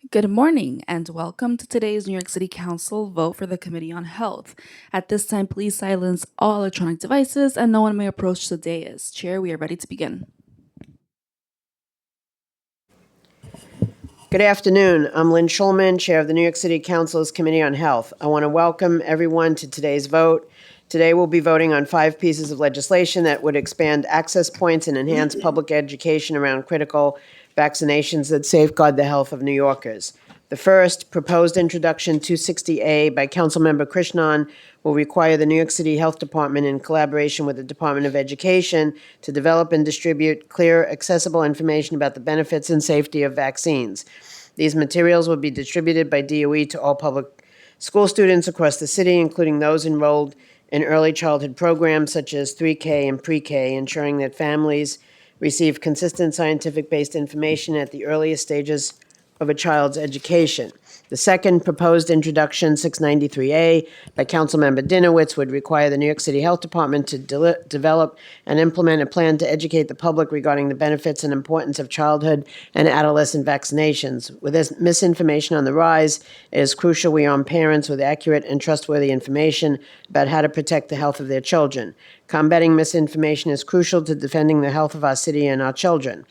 Good morning and welcome to today's New York City Council vote for the Committee on Health. At this time, please silence all electronic devices and no one may approach the dais. Chair, we are ready to begin. Good afternoon. I'm Lynn Schulman, Chair of the New York City Council's Committee on Health. I want to welcome everyone to today's vote. Today we'll be voting on 5 pieces of legislation that would expand access points and enhance public education around critical vaccinations that safeguard the health of New Yorkers. The first, proposed introduction 260A by Councilmember Krishnan, will require the New York City Health Department, in collaboration with the Department of Education, to develop and distribute clear, accessible information about the benefits and safety of vaccines. These materials will be distributed by DOE to all public school students across the city, including those enrolled in early childhood programs such as 3K and pre-K, ensuring that families receive consistent scientific-based information at the earliest stages of a child's education. The second, proposed introduction 693A by Councilmember Dinowitz, would require the New York City Health Department to develop and implement a plan to educate the public regarding the benefits and importance of childhood and adolescent vaccinations. With this misinformation on the rise, it is crucial we arm parents with accurate and trustworthy information about how to protect the health of their children. Combating misinformation is crucial to defending the health of our city and our children.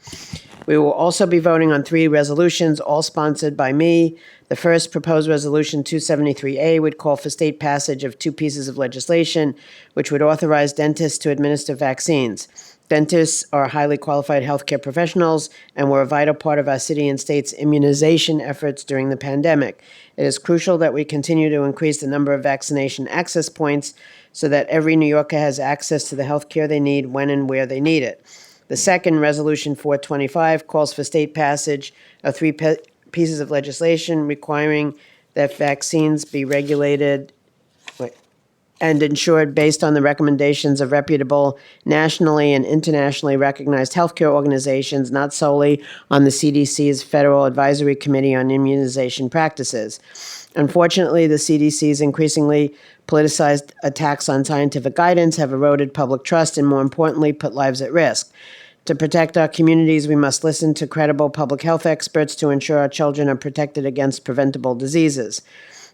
We will also be voting on 3 resolutions, all sponsored by me. The first, proposed resolution 273A, would call for state passage of 2 pieces of legislation which would authorize dentists to administer vaccines. Dentists are highly qualified healthcare professionals and were a vital part of our city and state's immunization efforts during the pandemic. It is crucial that we continue to increase the number of vaccination access points so that every New Yorker has access to the health care they need when and where they need it. The second, Resolution 425, calls for state passage of 3 pieces of legislation requiring that vaccines be regulated and insured based on the recommendations of reputable, nationally and internationally recognized healthcare organizations, not solely on the CDC's Federal Advisory Committee on Immunization Practices. Unfortunately, the CDC's increasingly politicized attacks on scientific guidance have eroded public trust and, more importantly, put lives at risk. To protect our communities, we must listen to credible public health experts to ensure our children are protected against preventable diseases.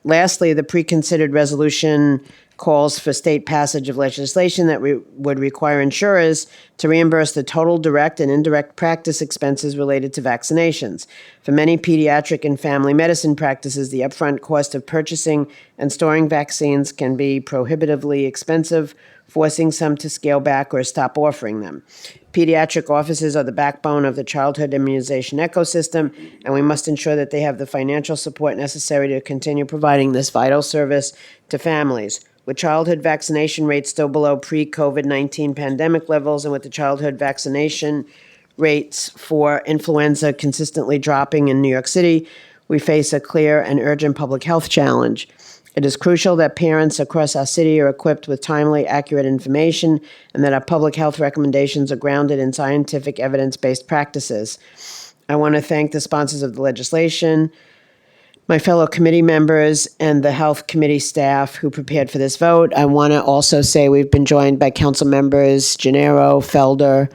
Lastly, the pre-considered resolution calls for state passage of legislation that would require insurers to reimburse the total direct and indirect practice expenses related to vaccinations. For many pediatric and family medicine practices, the upfront cost of purchasing and storing vaccines can be prohibitively expensive, forcing some to scale back or stop offering them. Pediatric offices are the backbone of the childhood immunization ecosystem, and we must ensure that they have the financial support necessary to continue providing this vital service to families. With childhood vaccination rates still below pre-COVID-19 pandemic levels, and with the childhood vaccination rates for influenza consistently dropping in New York City, we face a clear and urgent public health challenge. It is crucial that parents across our city are equipped with timely, accurate information and that our public health recommendations are grounded in scientific, evidence-based practices. I want to thank the sponsors of the legislation, my fellow committee members, and the Health Committee staff who prepared for this vote. I want to also say we've been joined by council members Gennaro, Felder,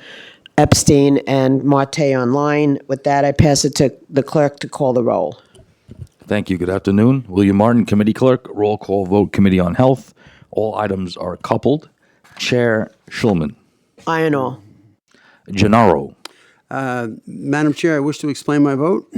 Epstein, and Marte online. With that, I pass it to the clerk to call the roll. Thank you. Good afternoon. William Martin, Committee Clerk. Roll call vote, Committee on Health. All items are coupled. Chair Schulman. Aye and all. Gennaro. Madam Chair, I wish to explain my vote.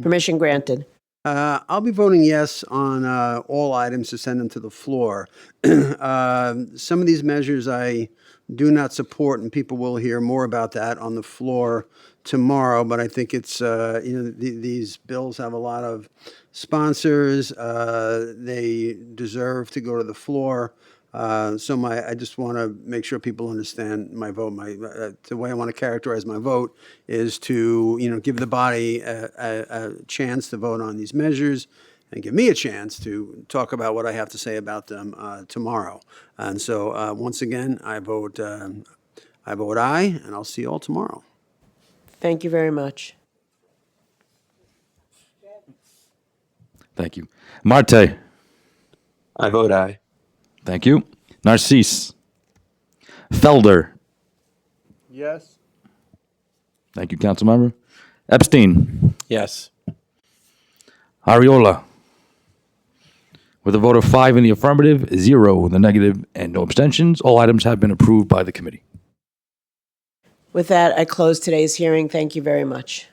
Permission granted. I'll be voting yes on all items to send them to the floor. Some of these measures I do not support, and people will hear more about that on the floor tomorrow. But I think it's these bills have a lot of sponsors. They deserve to go to the floor. I just want to make sure people understand my vote. The way I want to characterize my vote is to, give the body a chance to vote on these measures and give me a chance to talk about what I have to say about them tomorrow. And so, once again, I vote aye, and I'll see you all tomorrow. Thank you very much. Thank you. Marte. I vote aye. Thank you. Nycc. Felder. Yes. Thank you, Councilmember. Epstein. Yes. Ariola. With a vote of 5 in the affirmative, 0 in the negative, and no abstentions, all items have been approved by the committee. With that, I close today's hearing. Thank you very much.